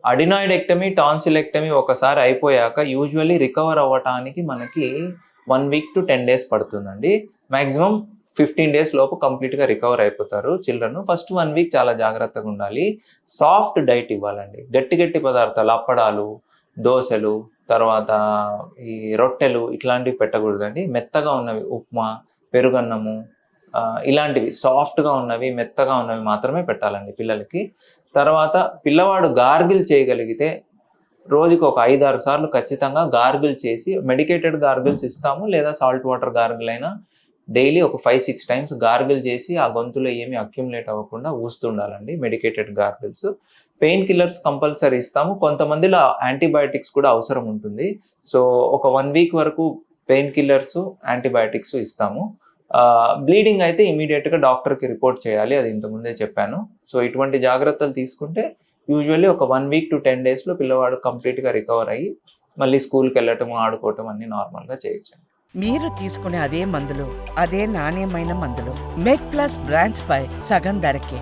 అడినాయిడెక్టమీ, tonsillectomy ఒకసారి అయిపోయాక usually recover అవ్వటానికి మనకి 1 వీక్ టు 10 డేస్ పడుతుందండి. మాక్సిమం 15 డేస్ లోపు కంప్లీట్‌గా రికవర్ అయిపోతారు చిల్డ్రన్. ఫస్ట్ 1 వీక్ చాలా జాగ్రత్తగా ఉండాలి. సాఫ్ట్ డైట్ ఇవ్వాలండి. గట్టి గట్టి పదార్థాలు అప్పడాలు, దోసలు, తర్వాత ఈ రొట్టెలు ఇట్లాంటివి పెట్టకూడదండి. మెత్తగా ఉన్నవి ఉప్మా, పెరుగన్నము ఇలాంటివి సాఫ్ట్‌గా ఉన్నవి, మెత్తగా ఉన్నవి మాత్రమే పెట్టాలండి పిల్లలకి. తర్వాత పిల్లవాడు గార్గిల్ చేయగలిగితే రోజుకి ఒక 5, 6 సార్లు ఖచ్చితంగా గార్గిల్ చేసి మెడికేటెడ్ గార్గిల్స్ ఇస్తాము. లేదా సాల్ట్ వాటర్ గార్గిల్ అయినా డైలీ ఒక 5, 6 టైమ్స్ గార్గిల్ చేసి ఆ గొంతులో ఏమి అక్యుములేట్ అవ్వకుండా ఊస్తుండాలండి medicated gargles. Pain killers compulsory ఇస్తాము. కొంతమందిలో యాంటీబయాటిక్స్ కూడా అవసరం ఉంటుంది. సో ఒక 1 వీక్ వరకు పెయిన్ కిల్లర్స్, యాంటీబయాటిక్స్ ఇస్తాము. బ్లీడింగ్ అయితే ఇమీడియట్‌గా డాక్టర్‌కి రిపోర్ట్ చేయాలి. అది ఇంతకుముందే చెప్పాను. సో ఇటువంటి జాగ్రత్తలు తీసుకుంటే యూజువల్లీ ఒక 1 వీక్ టు 10 డేస్‌లో పిల్లవాడు కంప్లీట్‌గా రికవర్ అయ్యి మళ్ళీ స్కూల్‌కెళ్ళటం, ఆడుకోవటం అన్నీ నార్మల్‌గా చేయొచ్చండి. మీరు తీసుకునే అదే మందులు, అదే నాణ్యమైన మందులు మెడ్ ప్లస్ బ్రాండ్స్ పై సగం ధరకే.